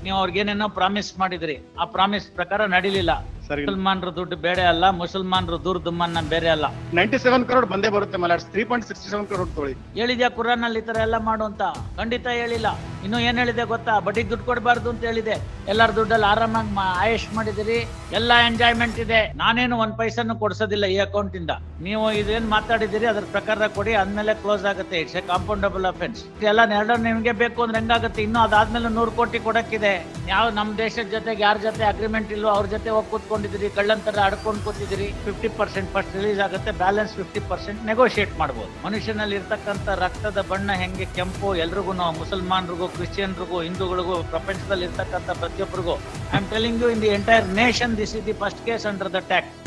ನೀವು ಅವ್ರಿಗೇನೇನೋ ಪ್ರಾಮಿಸ್ ಮಾಡಿದ್ರಿ, ಆ ಪ್ರಾಮಿಸ್ ಪ್ರಕಾರ ನಡೀಲಿಲ್ಲ. ಮುಸಲ್ಮಾನರ ದುಡ್ಡು ಬೇರೆ ಅಲ್ಲ, ಮುಸಲ್ಮಾನರು ದುರ್ದುಮ್ಮನ್ನ ಬೇರೆ ಅಲ್ಲ. 97 crore ಬಂದೇ ಬರುತ್ತೆ ಮಲಾಡ್ಸ್. 3.67 crore ತೊಗೊಳ್ಳಿ. ಹೇಳಿದ್ಯಾ ಕುರಾನ್ ಅಲ್ಲಿ ಈ ತರ ಎಲ್ಲ ಮಾಡು ಅಂತ? ಖಂಡಿತ ಹೇಳಿಲ್ಲ. ಇನ್ನು ಏನ್ ಹೇಳಿದೆ ಗೊತ್ತಾ? ಬಡ್ಡಿಗೆ ದುಡ್ಡು ಕೊಡಬಾರ್ದು ಅಂತ ಹೇಳಿದೆ. ಎಲ್ಲಾರ ದುಡ್ಡಲ್ಲಿ ಆರಾಮಾಗಿ ಆಯಶ್ ಮಾಡಿದಿರಿ, ಎಲ್ಲಾ ಎಂಜಾಯ್ಮೆಂಟ್ ಇದೆ. ನಾನೇನು 1 ಪೈಸನ್ನು ಕೊಡ್ಸೋದಿಲ್ಲ ಈ ಅಕೌಂಟ್ ಇಂದ. ನೀವು ಇದೇನ್ ಮಾತಾಡಿದಿರಿ ಅದ್ರ ಪ್ರಕಾರ ಕೊಡಿ, ಆದ್ಮೇಲೆ ಕ್ಲೋಸ್ ಆಗುತ್ತೆ. It's a compoundable offence. ಎಲ್ಲ ಎರಡು ನಿಮ್ಗೆ ಬೇಕು ಅಂದ್ರೆ ಹೆಂಗಾಗುತ್ತೆ? ಇನ್ನು ಅದಾದ್ಮೇಲೆ 100 ಕೋಟಿ ಕೊಡಕ್ಕಿದೆ. ಯಾವ ನಮ್ ದೇಶದ ಜೊತೆಗೆ ಯಾರ ಜೊತೆ ಅಗ್ರಿಮೆಂಟ್ ಇಲ್ವೋ ಅವ್ರ ಜೊತೆ ಹೋಗಿ ಕೂತ್ಕೊಂಡಿದ್ದೀರಿ, ಕಳ್ಳಂತರ ಆಡ್ಕೊಂಡು ಕೂತಿದ್ದೀರಿ. 50% ಫಸ್ಟ್ ರಿಲೀಸ್ ಆಗುತ್ತೆ, ಬ್ಯಾಲೆನ್ಸ್ 50% ನೆಗೋಷಿಯೇಟ್ ಮಾಡಬಹುದು. ಮನುಷ್ಯನಲ್ಲಿ ಇರ್ತಕ್ಕಂಥ ರಕ್ತದ ಬಣ್ಣ ಹೆಂಗೆ ಕೆಂಪು, ಎಲ್ರಿಗೂ, ಮುಸಲ್ಮಾನರಿಗೂ, ಕ್ರಿಶ್ಚಿಯನ್ರಿಗೂ, ಹಿಂದೂಗಳಿಗೂ, ಪ್ರಪಂಚದಲ್ಲಿ ಇರ್ತಕ್ಕಂಥ ಪ್ರತಿಯೊಬ್ಬರಿಗೂ. I am telling you, in the entire nation this is the first case under the tax.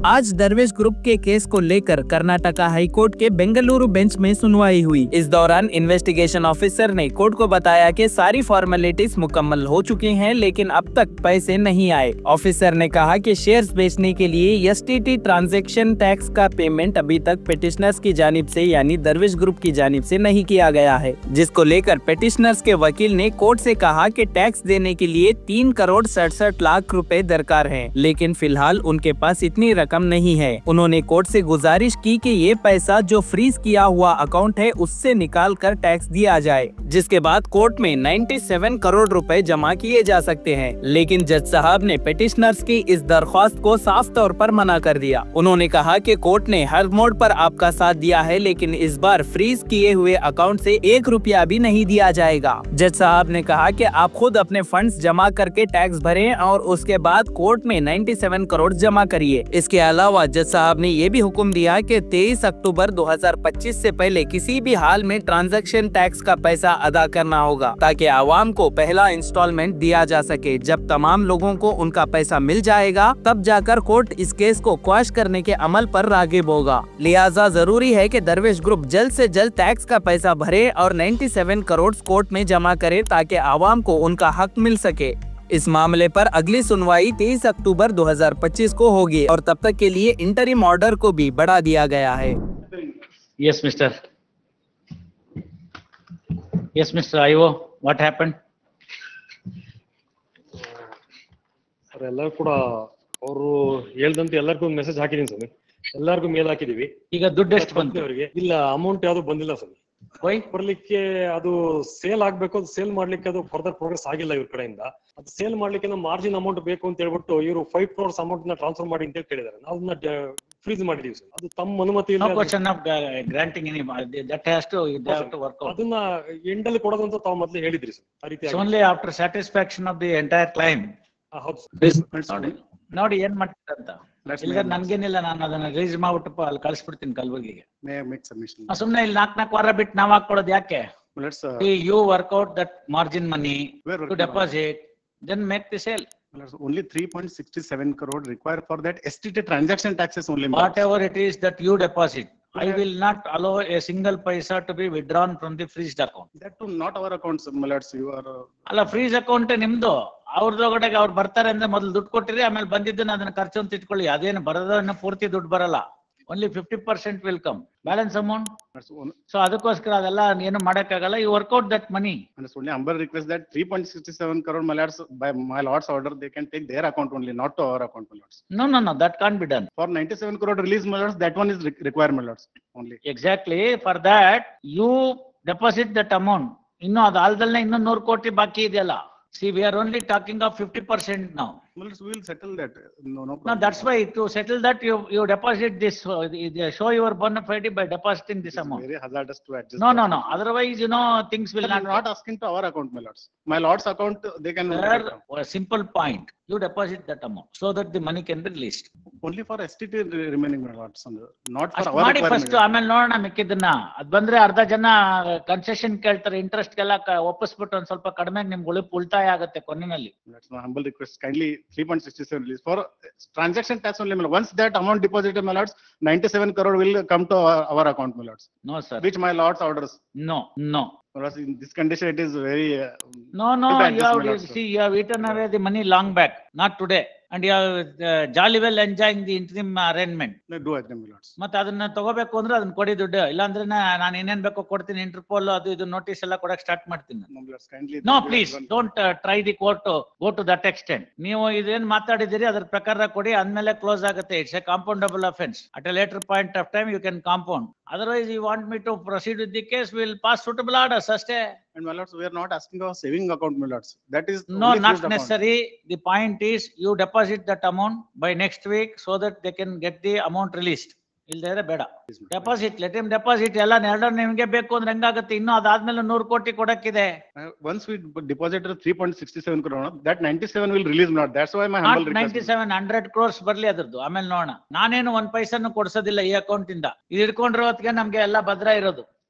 आज दरवेश ग्रुप के केस को लेकर कर्नाटका हाई कोर्ट के बेंगलुरु बेंच में सुनवाई हुई। इस दौरान इन्वेस्टिगेशन ऑफिसर ने कोर्ट को बताया कि सारी फॉर्मेलिटीज मुकम्मल हो चुकी हैं, लेकिन अब तक पैसे नहीं आए। ऑफिसर ने कहा कि शेयर्स बेचने के लिए एसटीटी ट्रांजैक्शन टैक्स का पेमेंट अभी तक पेटिशनर्स की जानिब से यानी दरवेश ग्रुप की जानिब से नहीं किया गया है, जिसको लेकर पेटिशनर्स के वकील ने कोर्ट से कहा कि टैक्स देने के लिए 3 करोड़ 67 लाख रुपए दरकार हैं, लेकिन फिलहाल उनके पास इतनी रकम नहीं है। उन्होंने कोर्ट से गुजारिश की कि ये पैसा जो फ्रीज किया हुआ अकाउंट है उससे निकाल कर टैक्स दिया जाए, जिसके बाद कोर्ट में 97 करोड़ रुपए जमा किए जा सकते हैं। लेकिन जज साहब ने पेटिशनर्स की इस दरख्वास्त को साफ तौर पर मना कर दिया। उन्होंने कहा कि कोर्ट ने हर मोड़ पर आपका साथ दिया है, लेकिन इस बार फ्रीज किए हुए अकाउंट से 1 रुपया भी नहीं दिया जाएगा। जज साहब ने कहा कि आप खुद अपने फंड्स जमा करके टैक्स भरें और उसके बाद कोर्ट में 97 करोड़ जमा करिए। इसके अलावा जज साहब ने ये भी हुक्म दिया कि 23 अक्टूबर 2025 से पहले किसी भी हाल में ट्रांजैक्शन टैक्स का पैसा अदा करना होगा, ताकि आवाम को पहला इंस्टॉलमेंट दिया जा सके। जब तमाम लोगों को उनका पैसा मिल जाएगा तब जाकर कोर्ट इस केस को क्वाश करने के अमल पर राग़िब होगा। लिहाजा जरूरी है कि दरवेश ग्रुप जल्द से जल्द टैक्स का पैसा भरे और 97 करोड़ कोर्ट में जमा करे, ताकि आवाम को उनका हक मिल सके। इस मामले पर अगली सुनवाई 23 अक्टूबर 2025 को होगी और तब तक के लिए इंटरिम ऑर्डर को भी बढ़ा दिया गया है। Yes, Mr. Yes, Mr. Ivo, what happened? Sir ಎಲ್ಲರೂ ಕೂಡ ಅವರು ಹೇಳ್ದಂತೆ ಎಲ್ಲರಿಗೂ ಮೆಸೇಜ್ ಹಾಕಿದೀನಿ ಸರ್. ಎಲ್ಲರಿಗೂ ಮೇಲ್ ಹಾಕಿದೀವಿ. ಈಗ ದುಡ್ಡು ಎಷ್ಟು ಬಂತು ಅವರಿಗೆ? ಇಲ್ಲ, ಅಮೌಂಟ್ ಯಾವ್ದು ಬಂದಿಲ್ಲ ಸರ್. ಬರ್ಲಿಕ್ಕೆ ಅದು ಸೇಲ್ ಆಗ್ಬೇಕು, ಅದು ಸೇಲ್ ಮಾಡ್ಲಿಕ್ಕೆ ಅದು ಫರ್ದರ್ ಪ್ರೋಗ್ರೆಸ್ ಆಗಿಲ್ಲ ಇವ್ರ ಕಡೆಯಿಂದ. ಅದು ಸೇಲ್ ಮಾಡ್ಲಿಕ್ಕೆ ಮಾರ್ಜಿನ್ ಅಮೌಂಟ್ ಬೇಕು ಅಂತ ಹೇಳ್ಬಿಟ್ಟು ಇವರು 5 crores ಅಮೌಂಟ್ ನ ಟ್ರಾನ್ಸ್ಫರ್ ಮಾಡಿ ಅಂತ ಕೇಳಿದಾರೆ. ನಾವು ಅದನ್ನ ಫ್ರೀಸ್ ಮಾಡಿದೀವಿ ಸರ್. ಅದು ತಮ್ಮ ಅನುಮತಿ ಇಲ್ಲ. ಅದನ್ನ ಎಂಡಲ್ಲಿ ಕೊಡೋದಂತ ತಾವು ಮೊದಲೇ ಹೇಳಿದ್ರಿ ಸರ್. ಆ ರೀತಿ only after satisfaction of the entire claim. ನೋಡಿ ಏನ್ ಮಾಡ್ತೀರಂತ. ಇಲ್ಲ ನನ್ಗೇನಿಲ್ಲ, ನಾನು ಅದನ್ನ ರಿಲೀಸ್ ಮಾಡ್ಬಿಟ್ಟು ಅಲ್ಲಿ ಕಳ್ಸಿಬಿಡ್ತೀನಿ ಕಲ್ಬುರ್ಗಿಗೆ. ಸುಮ್ನೆ ಇಲ್ಲಿ 4 ವಾರ ಬಿಟ್ಟು ನಾವ್ ಹಾಕೊಳ್ಳೋದು ಯಾಕೆ? You work out that margin money to deposit, then make the sale. Only 3.67 crore required for that STT transaction taxes only. Whatever it is that you deposit, I will not allow a single paisa to be withdrawn from the freezed account. That too not our accounts, Mallards. You are ಅಲ್ಲ, freeze account ನಿಮ್ದು. ಅವ್ರದೊಳಗಡೆಗೆ ಅವ್ರು ಬರ್ತಾರೆ ಅಂದ್ರೆ ಮೊದಲು ದುಡ್ಡು ಕೊಟ್ಟಿರಿ, ಆಮೇಲೆ ಬಂದಿದ್ದನ್ನ ಅದನ್ನ ಖರ್ಚು ಅಂತ ಇಟ್ಕೊಳ್ಳಿ. ಅದೇನು ಬರೋದನ್ನ ಪೂರ್ತಿ ದುಡ್ಡು ಬರಲ್ಲ. only 50% will come, balance amount. So ಅದಕ್ಕೋಸ್ಕರ ಅದೆಲ್ಲ ಏನು ಮಾಡಕ್ಕಾಗಲ್ಲ. You work out that money. And it's only humble request that 3.67 crore Mallards by my lord's order they can take their account only, not to our account, Mallards. No, that can't be done. For 97 crore release, Mallards, that one is required, Mallards, only. Exactly. For that you deposit that amount. ಇನ್ನು ಅದು ಅಲ್ದಲ್ಲೇ ಇನ್ನೂ 100 ಕೋಟಿ ಬಾಕಿ ಇದೆಯಲ್ಲ. See, we are only talking of 50% now. Well, we will settle that. No problem. No, that's why to settle that you deposit this. Show your bona fide by depositing this amount. Very hazardous to adjust. No. Otherwise, things will not. Not asking to our account, my lords. My lord's account, they can. A simple point. You deposit that amount so that the money can be released. Only for STT remaining, my lords. Not for our requirement. First, ಆಮೇಲೆ ನೋಡೋಣ ಮಿಕ್ಕಿದ್ದನ್ನ. ಅದ್ ಬಂದ್ರೆ ಅರ್ಧ ಜನ concession ಕೇಳ್ತಾರೆ, interest ಎಲ್ಲ ಒಪ್ಪಿಸ್ಬಿಟ್ಟು ಒಂದ್ ಸ್ವಲ್ಪ ಕಡಿಮೆ ನಿಮ್ಗೆ ಉಳಿತಾಯ ಆಗುತ್ತೆ ಕೊನೆಯಲ್ಲಿ. That's my humble request. Kindly 3.67 release for transaction tax only. Once that amount deposited, my lords, 97 crore will come to our account, my lords. No, sir. Which my lords orders. No. In this condition, it is very. No. You have eaten away the money long back, not today. And you jolly well enjoying the interim arrangement. Do agree, my lords. ಮತ್ತೆ ಅದನ್ನ ತಗೋಬೇಕು ಅಂದ್ರೆ ಅದನ್ನ ಕೊಡಿ ದುಡ್ಡು, ಇಲ್ಲಾಂದ್ರೆ ನಾನು ಏನೇನ್ ಬೇಕೋ ಕೊಡ್ತೀನಿ, ಇಂಟರ್ಪೋಲ್ ಅದು ಇದು ನೋಟಿಸ್ ಎಲ್ಲ ಕೊಡಕ್ ಸ್ಟಾರ್ಟ್ ಮಾಡ್ತೀನಿ. No, my lords, kindly. No please don't try the court go to that extent. ನೀವು ಇದೇನ್ ಮಾತಾಡಿದಿರಿ ಅದ್ರ ಪ್ರಕಾರ ಕೊಡಿ, ಅಂದ್ಮೇಲೆ ಕ್ಲೋಸ್ ಆಗುತ್ತೆ. It's a compoundable offence. At a later point of time you can compound. Otherwise you want me to proceed with the case, will pass suitable orders ಅಷ್ಟೇ. And my lords, we are not asking for saving account, my lords. That is No, only not closed account. necessary. The point is you deposit that amount by next week so that they can get the amount released. ಇಲ್ದೇ ಬೇಡ deposit, let him deposit. ಎಲ್ಲ ಎರಡು ನಿಮ್ಗೆ ಬೇಕು ಅಂದ್ರೆ ಹೆಂಗಾಗುತ್ತೆ? ಇನ್ನು ಅದಾದ್ಮೇಲೆ 100 ಕೋಟಿ ಕೊಡಕ್ಕಿದೆ. Once we deposited 3.67 crore, that 97 will release, my lord. That's why my humble request. 97 100 crores ಬರ್ಲಿ ಅದ್ರದ್ದು, ಆಮೇಲೆ ನೋಡೋಣ. ನಾನೇನು 1 ಪೈಸನ್ನು ಕೊಡ್ಸೋದಿಲ್ಲ ಈ ಅಕೌಂಟ್ ಇಂದ. ಇದು ಹಿಡ್ಕೊಂಡ್ರೆ ಹೊತ್ತಿಗೆ ನಮ್ಗೆ ಎಲ್ಲ ಭದ್ರ ಇರೋದು.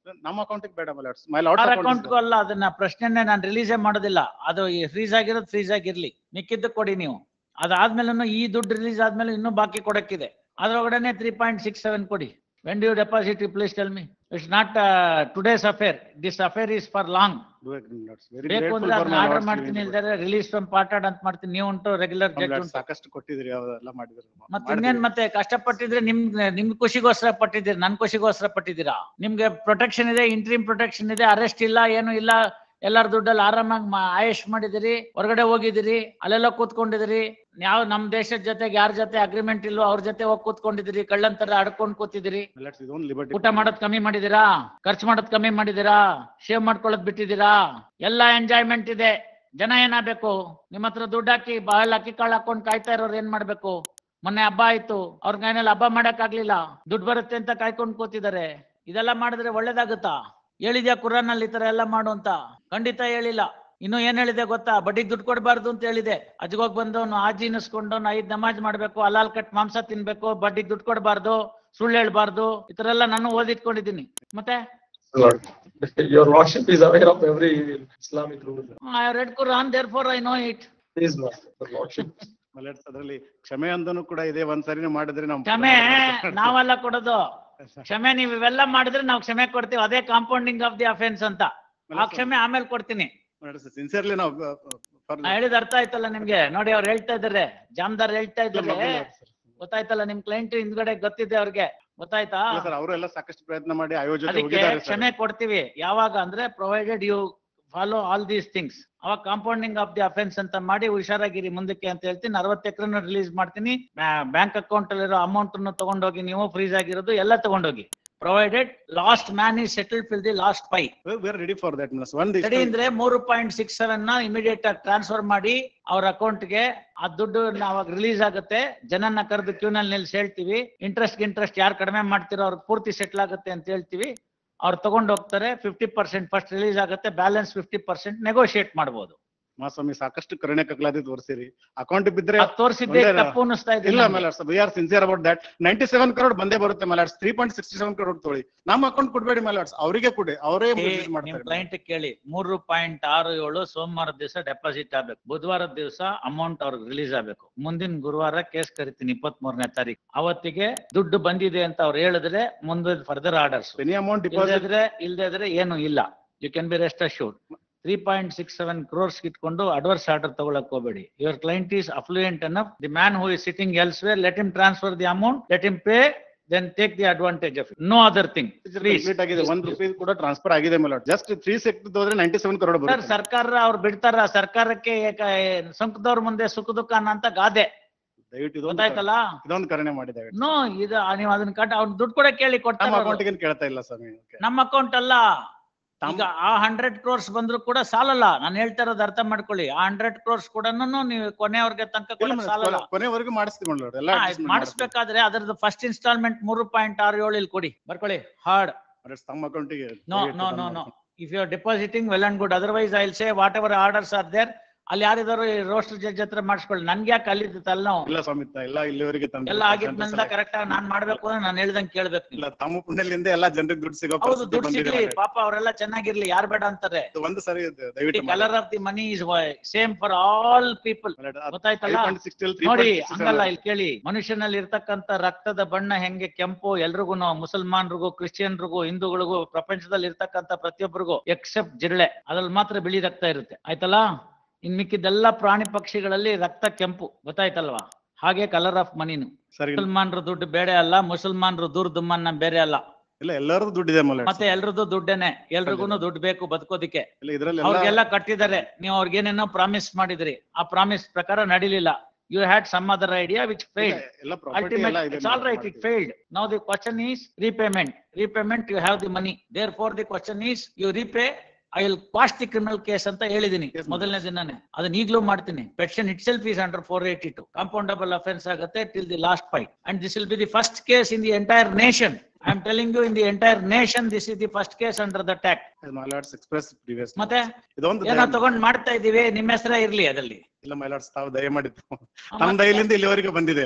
ನಮ್ಮ ಅಕೌಂಟ್ ಬೇಡ, my lords. My lords ಅಕೌಂಟ್ಗೂ ಅಲ್ಲ, ಅದನ್ನ ಪ್ರಶ್ನೆನೇ ನಾನು ರಿಲೀಸೇ ಮಾಡೋದಿಲ್ಲ. ಅದು ಫ್ರೀಸ್ ಆಗಿರೋದು ಫ್ರೀಸ್ ಆಗಿರ್ಲಿ, ಮಿಕ್ಕಿದ್ದು ಕೊಡಿ ನೀವು. ಅದಾದ್ಮೇಲೆ ಈ ದುಡ್ಡು ರಿಲೀಸ್ ಆದ್ಮೇಲೆ ಇನ್ನೂ ಬಾಕಿ ಕೊಡಕ್ಕಿದೆ. ಅದ್ರೊಳಗಡೆ 3.67 ಕೊಡಿ. When do you deposit? Please tell me. It's not today's affair. This affair is for long. Do agree, my lords. Very ಬೇಕು grateful ಅಂದ್ರೆ for ಅದನ್ನ my ಆರ್ಡರ್ lords ಮಾಡ್ತೀನಿ, giving ಇಲ್ದಾರೆ ರಿಲೀಸ್ ಫ್ರಮ್ ಪಾರ್ಟೆಡ್ ಅಂತ ಮಾಡ್ತೀನಿ. ನೀವು ಉಂಟು ರೆಗ್ಯುಲರ್ my ಜಡ್ಜ್ lords, ಉಂಟು. ಸಾಕಷ್ಟು ಕೊಟ್ಟಿದ್ರಿ, ಅವೆಲ್ಲ ಮಾಡಿದ್ರಿ. ಮತ್ತೆ ಇನ್ನೇನ್ ಮತ್ತೆ ಕಷ್ಟಪಟ್ಟಿದ್ರೆ ನಿಮ್ ಖುಷಿಗೋಸ್ಕರ ಪಟ್ಟಿದ್ದೀರಿ, ನನ್ ಖುಷಿಗೋಸ್ಕರ ಪಟ್ಟಿದ್ದೀರಾ? ನಿಮ್ಗೆ ಪ್ರೊಟೆಕ್ಷನ್ ಇದೆ, ಇಂಟ್ರೀಮ್ ಪ್ರೊಟೆಕ್ಷನ್ ಇದೆ, ಅರೆಸ್ಟ್ ಇಲ್ಲ, ಏನು ಇಲ್ಲ. ಎಲ್ಲಾರ ದುಡ್ಡಲ್ಲಿ ಆರಾಮಾಗಿ ಆಯಶ್ ಮಾಡಿದಿರಿ, ಹೊರಗಡೆ ಹೋಗಿದಿರಿ, ಅಲ್ಲೆಲ್ಲ ಕೂತ್ಕೊಂಡಿದಿರಿ. ಯಾವ ನಮ್ ದೇಶದ ಜೊತೆಗೆ ಯಾರ ಜೊತೆ ಅಗ್ರಿಮೆಂಟ್ ಇಲ್ವೋ ಅವ್ರ ಜೊತೆ ಹೋಗಿ ಕೂತ್ಕೊಂಡಿದಿರಿ, ಕಳ್ಳಂತರ ಅಡ್ಕೊಂಡ್ ಕೂತಿದಿರಿ. My lords, his own liberty. ಊಟ ಮಾಡೋದ್ ಕಮ್ಮಿ ಮಾಡಿದಿರಾ, ಖರ್ಚು ಮಾಡೋದ್ ಕಮ್ಮಿ ಮಾಡಿದಿರಾ, ಶೇವ್ ಮಾಡ್ಕೊಳ್ಳೋದ್ ಬಿಟ್ಟಿದ್ದೀರಾ. ಎಲ್ಲ ಎಂಜಾಯ್ಮೆಂಟ್ ಇದೆ. ಜನ ಏನಾಗಬೇಕು? ನಿಮ್ಮ ಹತ್ರ ದುಡ್ಡು ಹಾಕಿ ಬಾಯಲ್ಲಿ ಅಕ್ಕಿ ಕಾಳು ಹಾಕೊಂಡ್ ಕಾಯ್ತಾ ಇರೋರು ಏನ್ ಮಾಡ್ಬೇಕು? ಮೊನ್ನೆ ಹಬ್ಬ ಆಯ್ತು, ಅವ್ರ ಕೈನಲ್ಲಿ ಹಬ್ಬ ಮಾಡಕ್ ಆಗ್ಲಿಲ್ಲ, ದುಡ್ಡು ಬರುತ್ತೆ ಅಂತ ಕಾಯ್ಕೊಂಡ್ ಕೂತಿದ್ದಾರೆ. ಇದೆಲ್ಲ ಮಾಡಿದ್ರೆ ಒಳ್ಳೇದಾಗುತ್ತಾ? ಹೇಳಿದ್ಯಾ ಕುರಾನ್ ಅಲ್ಲಿ ಈ ತರ ಎಲ್ಲ ಮಾಡು ಅಂತ? ಖಂಡಿತ ಹೇಳಿಲ್ಲ. ಇನ್ನು ಏನ್ ಹೇಳಿದೆ ಗೊತ್ತಾ? ಬಡ್ಡಿಗೆ ದುಡ್ಡು ಕೊಡಬಾರ್ದು ಅಂತ ಹೇಳಿದೆ. ಅಜ್ಗೋಗ್ ಬಂದವನು ಆಜಿ ಇನ್ಸ್ಕೊಂಡವನು 5 ನಮಾಜ್ ಮಾಡ್ಬೇಕು, ಹಲಾಲ್ ಕಟ್ ಮಾಂಸ ತಿನ್ಬೇಕು, ಬಡ್ಡಿಗೆ ದುಡ್ಡು ಕೊಡಬಾರ್ದು, ಸುಳ್ಳು ಹೇಳ್ಬಾರ್ದು, ಈ ತರ ಎಲ್ಲ ನಾನು ಓದಿಟ್ಕೊಂಡಿದ್ದೀನಿ. ಮತ್ತೆ Lord, your lordship is aware of every Islamic rule. I read Quran, therefore I know it. Please, Master, your lordship. My lords, ಅದರಲ್ಲಿ ಕ್ಷಮೆ ಅಂದನು ಕೂಡ ಇದೆ. ಒಂದ್ಸರಿನೇ ಮಾಡಿದ್ರೆ ನಾವು ಕ್ಷಮೆ ನಾವೆಲ್ಲ ಕೊಡೋದು. ಕ್ಷಮೆ ನೀವು ಇವೆಲ್ಲ ಮಾಡಿದ್ರೆ ನಾವು ಕ್ಷಮೆ ಕೊಡ್ತೀವಿ. ಅದೇ ಕಾಂಪೌಂಡಿಂಗ್ ಆಫ್ ದಿ ಅಫೆನ್ಸ್ ಅಂತ. ಆ ಕ್ಷಮೆ ಆಮೇಲೆ ಕೊಡ್ತೀನಿ. ಸಿನ್ಸಿಯರ್ಲಿ ನಾವು ನಾ ಹೇಳಿದ ಅರ್ಥ ಆಯ್ತಲ್ಲ ನಿಮ್ಗೆ? ನೋಡಿ ಅವ್ರು ಹೇಳ್ತಾ ಇದಾರೆ, ಜಾಮದಾರ್ ಹೇಳ್ತಾ ಇದ್ದಾರೆ, ಗೊತ್ತಾಯ್ತಲ್ಲ? ನಿಮ್ ಕ್ಲೈಂಟ್ ಹಿಂದ್ಗಡೆ ಗೊತ್ತಿದೆ ಅವ್ರಿಗೆ, ಗೊತ್ತಾಯ್ತಾ? ಸರ್, ಅವರು ಎಲ್ಲ ಸಾಕಷ್ಟು ಪ್ರಯತ್ನ ಮಾಡಿ ಆಯೋಜನೆ ಅದಕ್ಕೆ ಹೋಗಿದ್ದಾರೆ ಸರ್. ಕ್ಷಮೆ ಕೊಡ್ತೀವಿ. ಯಾವಾಗ ಅಂದ್ರೆ provided you follow all these things. ಅವಾಗ ಕಾಂಪೌಂಡಿಂಗ್ ಆಫ್ ದಿ ಅಫೆನ್ಸ್ ಅಂತ ಮಾಡಿ ಹುಷಾರಾಗಿರಿ ಮುಂದಕ್ಕೆ ಅಂತ ಹೇಳ್ತೀನಿ. 60 ಎಕರೆನ ರಿಲೀಸ್ ಮಾಡ್ತೀನಿ. ಬ್ಯಾಂಕ್ ಅಕೌಂಟ್ ಅಲ್ಲಿರೋ ಅಮೌಂಟ್ ಅನ್ನು ತಗೊಂಡೋಗಿ, ನೀವು ಫ್ರೀಸ್ ಆಗಿರೋದು ಎಲ್ಲ ತಗೊಂಡೋಗಿ. Provided last man is settled till the last pie. We are ready for that. Ready ಅಂದ್ರೆ 3.67 ನ ಇಮಿಡಿಯೇಟ್ ಆಗಿ ಟ್ರಾನ್ಸ್ಫರ್ ಮಾಡಿ ಅವ್ರ ಅಕೌಂಟ್ಗೆ. ಆ ದುಡ್ಡು ಅವಾಗ ರಿಲೀಸ್ ಆಗುತ್ತೆ. ಜನನ್ನ ಕರೆದು ಕ್ಯೂನಲ್ಲಿ ನಿಲ್ಸಿ ಹೇಳ್ತೀವಿ, ಇಂಟ್ರೆಸ್ಟ್ ಯಾರು ಕಡಿಮೆ ಮಾಡ್ತಿರೋ ಅವ್ರಿಗೆ ಪೂರ್ತಿ ಸೆಟ್ಲ್ ಆಗುತ್ತೆ ಅಂತ ಹೇಳ್ತೀವಿ. ಅವ್ರು ತಗೊಂಡು ಹೋಗ್ತಾರೆ. 50% ಫಸ್ಟ್ ರಿಲೀಸ್ ಆಗುತ್ತೆ, ಬ್ಯಾಲೆನ್ಸ್ 50% ನೆಗೋಷಿಯೇಟ್ ಮಾಡಬಹುದು. ಮಹಾಸ್ವಾಮಿ ಸಾಕಷ್ಟು ಕರುಣೆ ಕಗ್ಲಾದಿ ತೋರಿಸಿರಿ. ಅಕೌಂಟ್ ಬಿದ್ರೆ ತೋರಿಸಿದ್ದೆ ತಪ್ಪು ಅನಿಸ್ತಾ ಇದೆ. ಇಲ್ಲ my lords, we are sincere about that. 97 crore ಬಂದೇ ಬರುತ್ತೆ my lords. 3.67 crore ತೊಗೊಳ್ಳಿ. ನಮ್ಮ ಅಕೌಂಟ್ ಕೊಡ್ಬೇಡಿ my lords, ಅವರಿಗೆ ಕೊಡಿ, ಅವರೇ ರಿಲೀಸ್ ನಿಮ್ ಮಾಡ್ತಾರೆ. ಕ್ಲೈಂಟ್ ಕೇಳಿ 3.67 ಸೋಮವಾರದ ದಿವಸ ಡೆಪಾಸಿಟ್ ಆಗ್ಬೇಕು, ಬುಧವಾರದ ದಿವಸ ಅಮೌಂಟ್ ಅವ್ರಿಗೆ ರಿಲೀಸ್ ಆಗ್ಬೇಕು. ಮುಂದಿನ ಗುರುವಾರ ಕೇಸ್ ಕರಿತೀನಿ 23ನೇ ತಾರೀಕು. ಅವತ್ತಿಗೆ ದುಡ್ಡು ಬಂದಿದೆ ಅಂತ ಅವ್ರು ಹೇಳಿದ್ರೆ ಮುಂದೆ further orders. Any amount deposit ಇಲ್ದೇ ಇದ್ರೆ ಏನು ಇಲ್ಲ. You can be rest assured. 3.67 crores ಇಟ್ಕೊಂಡು ಅಡ್ವರ್ಸ್ ಆರ್ಡರ್ ತಗೊಳಕ್ ಹೋಗಬೇಡಿ. Your client is affluent enough. The man who is sitting elsewhere, let him transfer the amount, let him pay, then take the advantage of it. No other thing. Complete ಆಗಿದೆ. 1 ರೂಪಾಯಿ ಕೂಡ transfer ಆಗಿದೆ my lord. Just 3 sector ಹೋದ್ರೆ 97 crore sir, ಬರುತ್ತೆ. ಸರ್ಕಾರ ಅವ್ರು ಬಿಡ್ತಾರ? ಸರ್ಕಾರಕ್ಕೆ ಸುಂಕದವ್ರ ಮುಂದೆ ಸುಖ ದುಃಖ ಅಂತ ಗಾದೆ, ದಯವಿಟ್ಟು ಗೊತ್ತಾಯ್ತಲ್ಲ? ಇದೊಂದು ಕರುಣೆ ಮಾಡಿದ್ದೇವೆ. ನೋ, ಇದು ನೀವು ಅದನ್ನ ಕಟ್ ಅವ್ರು ದುಡ್ಡು ಕೂಡ ಕೇಳಿ ನಮ್ಮ ಕೊಡ್ತಾರೆ. ಅಕೌಂಟ್ ಗೆ ಕೇಳ್ತಾ ಇಲ್ಲ ಸ್ವಾಮಿ. ನಮ್ಮ ಅಕೌಂಟ್ ಅಲ್ಲ. ಈಗ ಆ 100 crores ಬಂದ್ರು ಕೂಡ ಸಾಲಲ್ಲ. ನಾನು ಹೇಳ್ತಾ ಇರೋದು ಅರ್ಥ ಮಾಡ್ಕೊಳ್ಳಿ. ಆ 100 crores ಕೂಡ ನೀವು ಕೊನೆಯವ್ರಿಗೆ ತನಕ ಕೊಡಕ್ ಸಾಲಲ್ಲ. ಕೊನೆವರೆಗೂ ಮಾಡಿಸ್ತೀವಿ my lord. ಎಲ್ಲ ಮಾಡಿಸ್ಬೇಕಾದ್ರೆ ಅದರದ್ದು ಫಸ್ಟ್ ಇನ್ಸ್ಟಾಲ್ಮೆಂಟ್ 3.67 ಇಲ್ಲಿ ಕೊಡಿ, ಬರ್ಕೊಳ್ಳಿ. ಹಾರ್ಡ್ ತಮ್ಮ ಅಕೌಂಟಿಗೆ. No. If you are depositing, well and good. Otherwise, I will say whatever orders are there, ಅಲ್ಲಿ ಯಾರಿದಾರು ರೋಸ್ಟರ್ ಜಡ್ಜ್ ಹತ್ರ ಮಾಡಿಸ್ಕೊಳ್ಳಿ. ನನ್ಗೆ ಯಾಕೆ ಅಲ್ಲಿದ್ದು ತಲೆನೋವು? ಇಲ್ಲ ಸ್ವಾಮಿ, ಎಲ್ಲ ಇಲ್ಲಿವರೆಗೆ ಎಲ್ಲ ಆಗಿದ್ಮೇಲೆ ಕರೆಕ್ಟ್ ಆಗಿ ನಾನ್ ಮಾಡ್ಬೇಕು ಅಂದ್ರೆ ನಾನು ಹೇಳ್ದಂಗೆ ಕೇಳ್ಬೇಕು. ಇಲ್ಲ, ತಮ್ಮ ಪುಣ್ಯದಿಂದ ಎಲ್ಲ ಜನರಿಗೆ ದುಡ್ಡು ಸಿಗೋ. ಹೌದು, ದುಡ್ಡು ಸಿಗ್ಲಿ, ಪಾಪ ಅವರೆಲ್ಲ ಚೆನ್ನಾಗಿರ್ಲಿ, ಯಾರು ಬೇಡ ಅಂತಾರೆ. ಒಂದು ಸರಿ ದಯವಿಟ್ಟು colour of the money is same for all people. ಗೊತ್ತಾಯ್ತಲ್ಲ? ನೋಡಿ, ಹಂಗಲ್ಲ. ಇಲ್ಲಿ ಕೇಳಿ, ಮನುಷ್ಯನಲ್ಲಿ ಇರ್ತಕ್ಕಂತ ರಕ್ತದ ಬಣ್ಣ ಹೆಂಗೆ ಕೆಂಪು ಎಲ್ರಿಗೂ, ಮುಸಲ್ಮಾನ್ರಿಗೂ, ಕ್ರಿಶ್ಚಿಯನ್ರಿಗೂ, ಹಿಂದೂಗಳಿಗೂ, ಪ್ರಪಂಚದಲ್ಲಿ ಇರ್ತಕ್ಕಂತ ಪ್ರತಿಯೊಬ್ಬರಿಗೂ ಎಕ್ಸೆಪ್ಟ್ ಜಿರಳೆ, ಅದ್ರಲ್ಲಿ ಮಾತ್ರ ಬಿಳಿ ರಕ್ತ ಇರುತ್ತೆ. ಆಯ್ತಲ್ಲ? ಇನ್ ಮಿಕ್ಕಿದ್ದೆಲ್ಲ ಪ್ರಾಣಿ ಪಕ್ಷಿಗಳಲ್ಲಿ ರಕ್ತ ಕೆಂಪು, ಗೊತ್ತಾಯ್ತಲ್ವಾ? ಹಾಗೆ ಕಲರ್ ಆಫ್ ಮನಿನು. ಸರಿ ಮುಸಲ್ಮಾನರು ದುಡ್ಡು ಬೇಡ ಅಲ್ಲ, ಮುಸಲ್ಮಾನರು ದುರ್ದುಮ್ಮನ್ನ ಬೇರೆ ಅಲ್ಲ. ಇಲ್ಲ, ಎಲ್ಲರದು ದುಡ್ಡಿದೆ ಮಲ್ಲಾಡ್. ಮತ್ತೆ ಎಲ್ರದ್ದು ದುಡ್ಡೇನೆ, ಎಲ್ರಿಗೂ ದುಡ್ಡು ಬೇಕು ಬದುಕೋದಿಕ್ಕೆ. ಇಲ್ಲ, ಇದ್ರಲ್ಲಿ ಅವ್ರಿಗೆಲ್ಲ ಕಟ್ಟಿದ್ದಾರೆ, ನೀವು ಅವ್ರಿಗೇನೇನೋ ಪ್ರಾಮಿಸ್ ಮಾಡಿದ್ರಿ, ಆ ಪ್ರಾಮಿಸ್ ಪ್ರಕಾರ ನಡಿಲಿಲ್ಲ. You had some other idea which failed. ಎಲ್ಲ ಪ್ರಾಪರ್ಟಿ ಎಲ್ಲ Ultimately, ಇದೆ. it's all right, it failed. Now the question is repayment. Repayment, you have the money. Therefore, the question is you repay. I will quash the criminal case ಅಂತ ಹೇಳಿದೀನಿ ಮೊದಲನೇ ದಿನನೇ. ಅದನ್ನ ಈಗಲೂ ಮಾಡ್ತೀನಿ. Petition itself is under 482. Compoundable offense ಆಗುತ್ತೆ till the last fight. And this will be the first case in the entire nation. I am telling you, in the entire nation, this is the first case under the act. My lords express previous. ಮತ್ತೆ ಇದೊಂದು ಏನೋ ತಗೊಂಡ್ ಮಾಡ್ತಾ ಇದೀವಿ, ನಿಮ್ಮ ಹೆಸರೇ ಇರ್ಲಿ ಅದಲ್ಲಿ. ಇಲ್ಲ ಮೈಲಾಡ್ಸ್, ತಾವು ದಯ ಮಾಡಿದ್ದು ನಮ್ಮ ದಯಲಿಂದ ಇಲ್ಲಿವರೆಗೆ ಬಂದಿದೆ.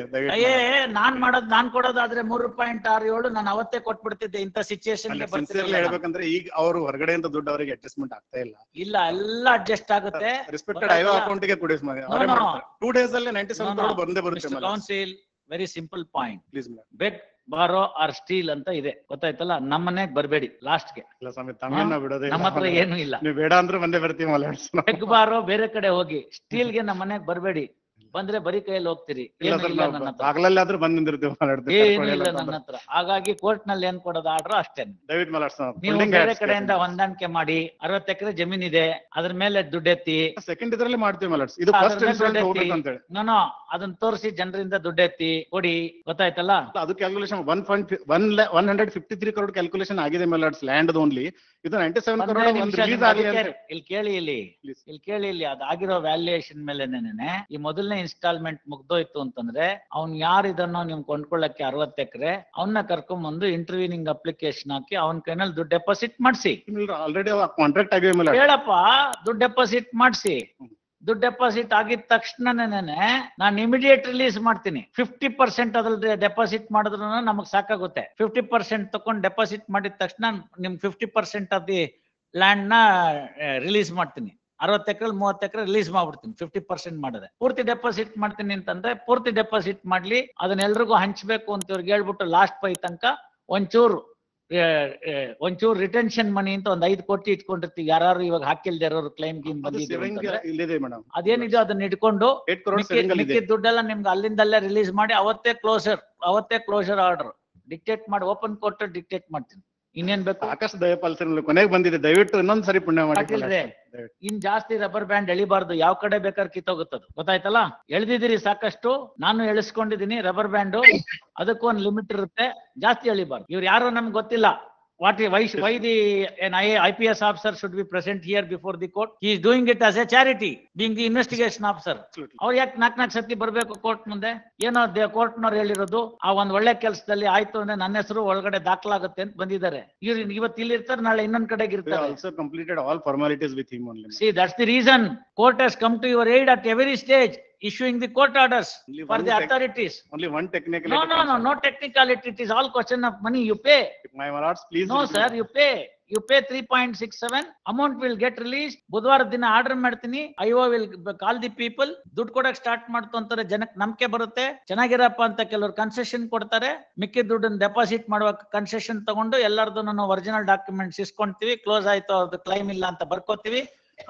ನಾನ್ ಕೊಡೋದಾದ್ರೆ 3.67 ನಾನು ಅವತ್ತೇ ಕೊಟ್ಬಿಡ್ತಿದ್ದೆ. ಇಂಥ ಸಿಚುಯೇಷನ್ ಸಿನ್ಸಿಯರ್ಲಿ ಹೇಳ್ಬೇಕಂದ್ರೆ ಈಗ ಅವರು ಹೊರಗಡೆಯಿಂದ ದುಡ್ಡು ಅವರಿಗೆ ಅಡ್ಜಸ್ಟ್ಮೆಂಟ್ ಆಗ್ತಾ ಇಲ್ಲ. ಇಲ್ಲ, ಎಲ್ಲ ಅಡ್ಜಸ್ಟ್ ಆಗುತ್ತೆ. ರೆಸ್ಪೆಕ್ಟೆಡ್ ಐಒ ಅಕೌಂಟ್ ಗೆ ಕೊಡಿ. 2 days ಅಲ್ಲಿ 97 crore ಬಂದೇ ಬರುತ್ತೆ. Council, very simple point. Please beg, borrow or steal ಅಂತ ಇದೆ, ಗೊತ್ತಾಯ್ತಲ್ಲ. ನಮ್ಮನೆಗ್ ಬರ್ಬೇಡಿ ಲಾಸ್ಟ್ ಗೆ. ಇಲ್ಲ ಸ್ವಾಮಿ, ತಮ್ಮನ್ನ ಬಿಡೋದೇ ನಮ್ಮ ಹತ್ರ ಏನು ಇಲ್ಲ. ನೀವು ಬೇಡ ಅಂದ್ರೆ ಬಂದೇ ಬರ್ತೀವಿ ಮಲ್ಲಾಡ್ಸ್. ಬೆಗ್ ಬಾರೋ ಬೇರೆ ಕಡೆ ಹೋಗಿ, ಸ್ಟೀಲ್ ಗೆ ನಮ್ಮನೆಗ್ ಬರ್ಬೇಡಿ. ಬಂದ್ರೆ ಬರೀ ಕೈಯಲ್ಲಿ ಹೋಗ್ತೀರಿ. ಏನು ಇಲ್ಲ ನನ್ನ ಹತ್ರ, ಬಾಗ್ಲಲ್ಲಾದ್ರೂ ಬಂದ್ ನಿಂದಿರ್ತೀವಿ ಮಲ್ಲಾಡ್ಸ್. ಏನು ಇಲ್ಲ ನನ್ನ ಹತ್ರ. ಹಾಗಾಗಿ ಕೋರ್ಟ್ ನಲ್ಲಿ ಏನ್ ಕೊಡೋದು ಆರ್ಡರ್ ಅಷ್ಟೇನೆ. ದಯವಿಟ್ಟು ಮಲ್ಲಾಡ್ಸ್, ನೀವು ಬೇರೆ ಕಡೆಯಿಂದ ಹೊಂದಾಣಿಕೆ ಮಾಡಿ. 60 ಎಕರೆ ಜಮೀನ್ ಇದೆ, ಅದ್ರ ಮೇಲೆ ದುಡ್ಡೆತ್ತಿ. ಸೆಕೆಂಡ್ ಇದ್ರಲ್ಲಿ ಮಾಡ್ತೀವಿ ಮಲ್ಲಾಡ್ಸ್. ಇದು ಫಸ್ಟ್ ಇನ್ಸಿಡೆಂಟ್ ಹೋಗ್ಬೇಕು ಅಂತ ಹೇಳಿ ನಾನು ಅದನ್ನ ತೋರಿಸಿ ಜನರಿಂದ ದುಡ್ಡೆತ್ತಿ ಕೊಡಿ, ಗೊತ್ತಾಯ್ತಲ್ಲ. ಅದು ಕ್ಯಾಲ್ಕುಲೇಷನ್ 153 crore ಕ್ಯಾಲ್ಕುಲೇಷನ್ ಆಗಿದೆ ಮಲ್ಲಾಡ್ಸ್, ಲ್ಯಾಂಡ್ ಓನ್ಲಿ. ಇದು 97 crore ರಿಲೀಸ್ ಆಗಲಿ ಅಂತ. ಇಲ್ಲಿ ಕೇಳಿ, ಇಲ್ಲಿ ಕೇಳಿ, ಇಲ್ಲಿ ಅದಾಗಿರೋ ವ್ಯಾಲ್ಯೂಯೇಷನ್ ಮೇಲೆ ಈ ಮೊದಲನೇ ಇನ್ಸ್ಟಾಲ್ಮೆಂಟ್ ಮುಗ್ದೋಯ್ತು ಅಂತಂದ್ರೆ, ಅವ್ನ್ ಯಾರು ಇದನ್ನೋ ನಿಮ್ ಕೊಂಡ್ಕೊಳ್ಳಕ್ಕೆ 60 ಎಕರೆ ಅವನ್ನ ಕರ್ಕೊಂಡ್ಬಂದು ಇಂಟರ್ವ್ಯೂನಿಂಗ್ ಅಪ್ಲಿಕೇಶನ್ ಹಾಕಿ ಅವನ್ ಕೈನಲ್ಲಿ ದುಡ್ಡು ಡೆಪಾಸಿಟ್ ಮಾಡಿಸಿ. ಆಲ್ರೆಡಿ ಕಾಂಟ್ರಾಕ್ಟ್ ಆಗಿದೆ ಮಲ್ಲಾಡ್ಸ್. ಹೇಳಪ್ಪ, ದುಡ್ಡು ಡೆಪಾಸಿಟ್ ಮಾಡಿಸಿ. ದುಡ್ಡು ಡೆಪಾಸಿಟ್ ಆಗಿದ ತಕ್ಷಣನೇ ನಾನು ಇಮಿಡಿಯೇಟ್ ರಿಲೀಸ್ ಮಾಡ್ತೀನಿ. 50% ಅದ್ರಲ್ಲಿ ಡೆಪಾಸಿಟ್ ಮಾಡಿದ್ರು ನಮಗ್ ಸಾಕಾಗುತ್ತೆ. 50% ತಗೊಂಡು ಡೆಪಾಸಿಟ್ ಮಾಡಿದ ತಕ್ಷಣ ನಿಮ್ 50% ಆಫ್ ದಿ ಲ್ಯಾಂಡ್ ನ ರಿಲೀಸ್ ಮಾಡ್ತೀನಿ. 60 ಎಕರೆ 30 ಎಕರೆ ರಿಲೀಸ್ ಮಾಡ್ಬಿಡ್ತೀನಿ 50% ಮಾಡಿದೆ. ಪೂರ್ತಿ ಡೆಪಾಸಿಟ್ ಮಾಡ್ತೀನಿ ಅಂತಂದ್ರೆ ಪೂರ್ತಿ ಡೆಪಾಸಿಟ್ ಮಾಡ್ಲಿ, ಅದನ್ನೆಲ್ರಿಗೂ ಹಂಚ್ಬೇಕು ಅಂತ ಇವ್ರಿಗೆ ಹೇಳ್ಬಿಟ್ಟು ಲಾಸ್ಟ್ ಪೈ ತನಕ ಒಂಚೂರು ರಿಟೆನ್ಷನ್ ಮನಿ ಅಂತ 5 ಕೋಟಿ ಇಟ್ಕೊಂಡಿರ್ತೀವಿ. ಯಾರು ಇವಾಗ ಹಾಕಿಲ್ದೇ ಇರೋರು ಕ್ಲೈಮ್ ಗೀಮ್ ಬಂದಿದೆ, ಅದೇನಿದೆ ಅದನ್ನ ಇಟ್ಕೊಂಡು ಮಿಕ್ಕಿದ ದುಡ್ಡೆಲ್ಲ ನಿಮ್ಗೆ ಅಲ್ಲಿಂದಲ್ಲೇ ರಿಲೀಸ್ ಮಾಡಿ ಅವತ್ತೇ ಕ್ಲೋಸರ್ ಆರ್ಡರ್ ಡಿಕ್ಟೇಟ್ ಮಾಡಿ ಓಪನ್ ಕೋರ್ಟ್ ಡಿಕ್ಟೇಟ್ ಮಾಡ್ತೀನಿ. ಇನ್ನೇನ್ ಬೇಕು? ಸಾಕಷ್ಟು ದಯಪಾಲಿಸಿ ಕೊನೆಗೆ ಬಂದಿದೆ. ದಯವಿಟ್ಟು ಇನ್ನೊಂದ್ಸರಿ ಪುಣ್ಯ ಮಾಡಿ. ಇನ್ ಜಾಸ್ತಿ ರಬ್ಬರ್ ಬ್ಯಾಂಡ್ ಎಳಿಬಾರ್ದು, ಯಾವ ಕಡೆ ಬೇಕಾದ್ರೆ ಕಿತ್ತೋಗುತ್ತದು, ಗೊತ್ತಾಯ್ತಲ್ಲ. ಎಳ್ದಿದ್ದೀರಿ ಸಾಕಷ್ಟು, ನಾನು ಎಳಿಸ್ಕೊಂಡಿದೀನಿ. ರಬ್ಬರ್ ಬ್ಯಾಂಡು ಅದಕ್ಕೂ ಒಂದು ಲಿಮಿಟ್ ಇರುತ್ತೆ, ಜಾಸ್ತಿ ಎಳಿಬಾರ್ದು. ಇವ್ರು ಯಾರೋ ನಮ್ಗೆ ಗೊತ್ತಿಲ್ಲ. Why an IPS officer should be present here before the court? He is doing it as a charity, being the investigation officer. ಅವ್ರು ಯಾಕೆ 4 ಸತಿ ಬರ್ಬೇಕು ಕೋರ್ಟ್ ಮುಂದೆ? ಏನೋ ಕೋರ್ಟ್ನವ್ರು ಹೇಳಿರೋದು ಆ ಒಂದ್ ಒಳ್ಳೆ ಕೆಲಸದಲ್ಲಿ ಆಯ್ತು ಅಂದ್ರೆ ನನ್ನ ಹೆಸರು ಒಳಗಡೆ ದಾಖಲಾಗುತ್ತೆ ಅಂತ ಬಂದಿದ್ದಾರೆ. ಇವ್ರು ಇವತ್ತು ಇಲ್ಲಿ ಇರ್ತಾರೆ, ನಾಳೆ ಇನ್ನೊಂದ್ ಕಡೆಗೆ ಇರ್ತಾರೆ. Also completed all formalities with him only. See, that's the reason court has come to your aid at every stage, issuing the court orders for the authorities. Only one technicality. No technicality. It is all question of money. You pay. My lords, please. No sir, you pay. You pay 3.67. Amount will get released. ಬುಧವಾರ ದಿನ order ಮಾಡ್ತೀನಿ. IO will call the people. ದುಡ್ಡು ಕೊಡಕ್ start ಮಾಡ್ತು ಅಂತಾರೆ, ಜನಕ್ಕೆ ನಂಬಿಕೆ ಬರುತ್ತೆ. ಚೆನ್ನಾಗಿರಪ್ಪ ಅಂತ ಕೆಲವರು ಕನ್ಸೆಷನ್ ಕೊಡ್ತಾರೆ. ಮಿಕ್ಕಿ ದುಡ್ಡನ್ನ ಡೆಪಾಸಿಟ್ ಮಾಡುವ ಕನ್ಸೆಷನ್ ತಗೊಂಡು ಎಲ್ಲರದು ಒರಿಜಿನಲ್ ಡಾಕ್ಯುಮೆಂಟ್ಸ್ ಇಸ್ಕೊಂತೀವಿ. ಕ್ಲೋಸ್ ಆಯ್ತು, ಅದು ಕ್ಲೈಮ್ ಇಲ್ಲ ಅಂತ ಬರ್ಕೋತೀವಿ.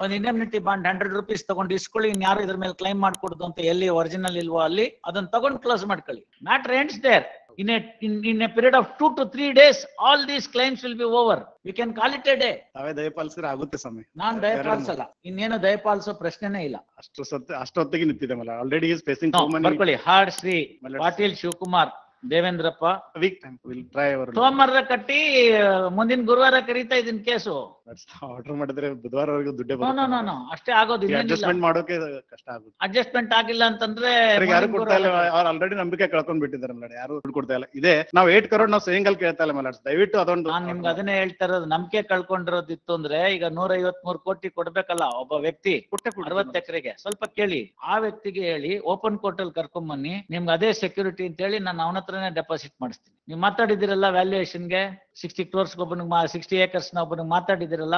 ಒಂದು ಇಂಡೆಮ್ನಿಟಿ ಬಾಂಡ್ 100 rupees ತಗೊಂಡು ಇಸ್ಕೊಳ್ಳಿ. ಇನ್ಯಾರು ಇದ್ರ ಮೇಲೆ ಕ್ಲೈಮ್ ಮಾಡ್ಕೊಡುದು ಅಂತ ಎಲ್ಲಿ ಒರಿಜಿನಲ್ ಇಲ್ವೋ ಅಲ್ಲಿ ಅದನ್ನ ತಗೊಂಡು ಕ್ಲೋಸ್ ಮಾಡ್ಕೊಳ್ಳಿ. Matter ends there. In a period of 2 to 3 days, all these claims will be over. We can call it a day. ತಾವೇ ದಯಪಾಲಿಸಿದ್ರೆ ಆಗುತ್ತೆ ಸ್ವಾಮಿ. ನಾನ್ ದಯಪಾಲಿಸಲ್ಲ, ಇನ್ನೇನು ದಯಪಾಲಿಸೋ ಪ್ರಶ್ನೆನೇ ಇಲ್ಲ. ಅಷ್ಟೊತ್ತಿಗೆ ನಿಂತಿದೆ ಮಲ್ಲ. Already is facing so many. ಬರ್ಕೊಳ್ಳಿ. Heard Shri Patil Shivakumar Devendrappa. Week time will try our. ಸೋಮವಾರ ಕಟ್ಟಿ ಮುಂದಿನ ಗುರುವಾರ ಕರೀತಾ ಇದೀನಿ ಕೇಸು. ಆರ್ಡರ್ ಮಾಡಿದ್ರೆ ಬುಧವಾರವರೆಗೂ ದುಡ್ಡೇ ಬರುತ್ತೆ. ನೋ ಅಷ್ಟೇ ಆಗೋದು. ಅಡ್ಜಸ್ಟ್ಮೆಂಟ್ ಮಾಡೋಕೆ ಕಷ್ಟ ಆಗುತ್ತೆ. ಅಡ್ಜಸ್ಟ್ಮೆಂಟ್ ಆಗಿಲ್ಲ ಅಂತಂದ್ರೆ ಯಾರು ಕೊಡ್ತಾ ಇಲ್ಲ. ಅವ್ರು ಆಲ್ರೆಡಿ ನಂಬಿಕೆ ಕಳ್ಕೊಂಡ್ ಬಿಟ್ಟಿದ್ದಾರೆ ಮಲ್ಲ. ಯಾರು ದುಡ್ಡು ಕೊಡ್ತಾ ಇಲ್ಲ. ಇದೆ ನಾವು 8 crore ನಾವು ಸೇವಿಂಗ್ ಅಲ್ಲಿ ಕೇಳ್ತಾ ಇಲ್ಲ ಮಲ್ಲ. ದಯವಿಟ್ಟು ಅದೊಂದು. ನಾನ್ ನಿಮ್ಗೆ ಅದನ್ನೇ ಹೇಳ್ತಾ ಇರೋದು. ನಂಬಿಕೆ ಕಳ್ಕೊಂಡಿರೋದಿತ್ತು ಅಂದ್ರೆ ಈಗ 153 ಕೋಟಿ ಕೊಡ್ಬೇಕಲ್ಲ ಒಬ್ಬ ವ್ಯಕ್ತಿ 60 ಎಕರೆಗೆ. ಸ್ವಲ್ಪ ಕೇಳಿ, ಆ ವ್ಯಕ್ತಿಗೆ ಹೇಳಿ ಓಪನ್ ಕೋರ್ಟ್ ಅಲ್ಲಿ ಕರ್ಕೊಂಡ್ ಬನ್ನಿ, ನಿಮ್ಗೆ ಅದೇ ಸೆಕ್ಯೂರಿಟಿ ಅಂತ ಹೇಳಿ ನಾನು ಅವನ ಹತ್ರನೇ ಡೆಪಾಸಿಟ್ ಮಾಡಿಸ್ತೀನಿ. ನೀವು ಮಾತಾಡಿದಿರಲ್ಲ ವ್ಯಾಲ್ಯೂಯೇಷನ್ಗೆ 60 crores ಒಬ್ಬನಿಗೆ 60 acres ನ ಒಬ್ಬನಿಗೆ ಮಾತಾಡಿದಿರಲ್ಲ,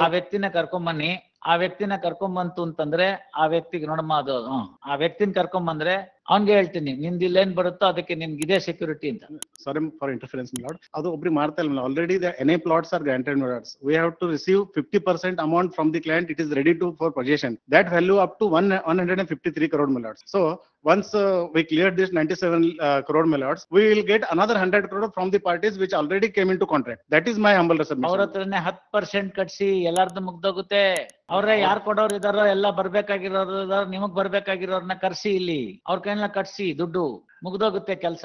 ಆ ವ್ಯಕ್ತಿನ ಕರ್ಕೊಂಬನ್ನಿ. ಆ ವ್ಯಕ್ತಿನ ಕರ್ಕೊಂಬಂತು ಅಂತಂದ್ರೆ ಆ ವ್ಯಕ್ತಿಗೆ ನೋಡಮ್ಮ, ಅದು ಆ ವ್ಯಕ್ತಿನ ಕರ್ಕೊಂಬಂದ್ರೆ ಅವ್ನ್ಗೆ ಹೇಳ್ತೀನಿ ನಿಮ್ದು ಇಲ್ಲೇನ್ ಬರುತ್ತೋ ಅದಕ್ಕೆ ನಿಮ್ಗೆ ಇದೇ ಸೆಕ್ಯೂರಿಟಿ ಅಂತ. Sorry for interference lord. ಅದು ಒಬ್ರಿಗೆ ಮಾಡ್ತಾ ಇಲ್ಲ. Already the any plots are granted lords. We have to receive 50% amount from the client. It is ready to for possession. That value up to 153 crore lords. So once we cleared this 97 crore milliards, we will get another 100 crore from the parties which already came into contract. That is my humble ಅವ್ರ submission. ಹತ್ರನೇ 10% ಕಟ್ಸಿ ಎಲ್ಲಾರ್ದು ಮುಗ್ದೋಗುತ್ತೆ. ಅವ್ರೇ ಯಾರ್ ಕೊಡೋರು ಇದಾರೋ ಎಲ್ಲ ಬರ್ಬೇಕಾಗಿರೋರು ಇದಾರೋ, ನಿಮಗ್ ಬರ್ಬೇಕಾಗಿರೋರ್ನ ಕರ್ಸಿ ಇಲ್ಲಿ ಅವ್ರ ಕೈನ ಕಟ್ಸಿ, ದುಡ್ಡು ಮುಗ್ದೋಗುತ್ತೆ ಕೆಲ್ಸ.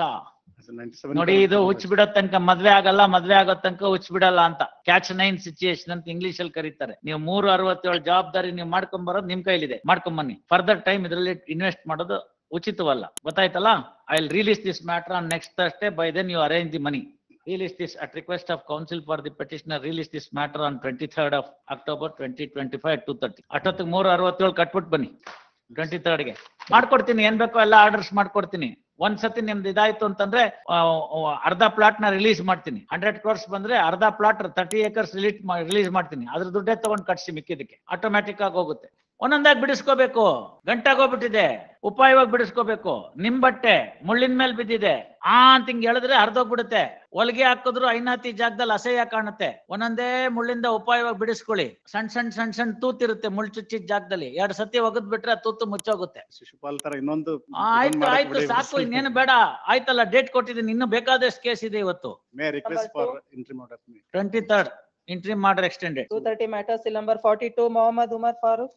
So 97 ನೋಡಿ, ಇದು ಹುಚ್ಚ ಬಿಡೋ ತನಕ ಮದ್ವೆ ಆಗಲ್ಲ, ಮದ್ವೆ ಆಗೋ ತನಕ ಹುಚ್ಚ ಬಿಡಲ್ಲ ಅಂತ ಕ್ಯಾಚ್ 9 ಸಿಚುಯೇಷನ್ ಅಂತ ಇಂಗ್ಲಿಷ್ ಅಲ್ಲಿ ಕರೀತಾರೆ. ನೀವು 367 ಜವಾಬ್ದಾರಿ ನೀವು ಮಾಡ್ಕೊಂಡ್ ಬರೋದು ನಿಮ್ ಕೈಲಿದೆ, ಮಾಡ್ಕೊಂಡ್ ಬನ್ನಿ. ಫರ್ದರ್ ಟೈಮ್ ಇದ್ರಲ್ಲಿ ಇನ್ವೆಸ್ಟ್ ಮಾಡೋದು ಉಚಿತವಲ್ಲ, ಗೊತ್ತಾಯ್ತಲ್ಲ? I will release this matter on next Thursday. By then you arrange the money. Release this at request of counsel for the petitioner. Release this matter on 23rd of October 2025 at 2:30. ಅಷ್ಟೊತ್ತಿಗೆ 367 ಕಟ್ಬಿಟ್ಟು ಬನ್ನಿ. 23rd ಗೆ ಮಾಡ್ಕೊಡ್ತೀನಿ, ಏನ್ ಬೇಕೋ ಎಲ್ಲ orders ಮಾಡ್ಕೊಡ್ತೀನಿ. ಒಂದ್ಸತಿ ನಿಮ್ದು ಇದಾಯ್ತು ಅಂತಂದ್ರೆ ಅರ್ಧ ಪ್ಲಾಟ್ ನ ರಿಲೀಸ್ ಮಾಡ್ತೀನಿ. 100 crores ಬಂದ್ರೆ ಅರ್ಧ ಪ್ಲಾಟ್ 30 acres ರಿಲೀಸ್ ಮಾಡ್ತೀನಿ. ಅದ್ರ ದುಡ್ಡೇ ತಗೊಂಡ್ ಕಟ್ಸಿ, ಮಿಕ್ಕಿದಕ್ಕೆ ಆಟೋಮ್ಯಾಟಿಕ್ ಆಗಿ ಹೋಗುತ್ತೆ. ಒಂದೊಂದಾಗಿ ಬಿಡಿಸ್ಕೋಬೇಕು. ಗಂಟಾಗೋಗ್ಬಿಟ್ಟಿದೆ, ಉಪಾಯವಾಗಿ ಬಿಡಿಸ್ಕೋಬೇಕು. ನಿಮ್ ಬಟ್ಟೆ ಮುಳ್ಳಿನ ಮೇಲೆ ಬಿದ್ದಿದೆ ಅಂತ ಹಿಂಗ್ ಹೇಳಿದ್ರೆ ಹರಿದೋಗ್ಬಿಡುತ್ತೆ. ಹೊಲಿಗೆ ಹಾಕಿದ್ರು ಐನಾತಿ ಜಾಗದಲ್ಲಿ ಅಸಹ್ಯ ಕಾಣುತ್ತೆ. ಒಂದೊಂದೇ ಮುಳ್ಳಿಂದ ಉಪಾಯವಾಗಿ ಬಿಡಿಸ್ಕೊಳ್ಳಿ. ಸಣ್ಣ ತೂತಿರುತ್ತೆ ಮುಳ್ಳು ಚುಚ್ಚಿದ ಜಾಗದಲ್ಲಿ. 2 ಸತಿ ಒಗದ್ ಬಿಟ್ರೆ ತೂತು ಮುಚ್ಚೋಗುತ್ತೆ. ಶಿಶುಪಾಲ್ ತರ ಇನ್ನೊಂದು ಆಯ್ತು ಸಾಕು, ಇನ್ನೇನು ಬೇಡ. ಆಯ್ತಲ್ಲ, ಡೇಟ್ ಕೊಟ್ಟಿದ್ದೀನಿ, ಇನ್ನು ಬೇಕಾದಷ್ಟು ಕೇಸ್ ಇದೆ ಇವತ್ತು. may I request for interim order. 23rd interim order extended. 230 matter, seal number 42, Mohammed Umar Farooq.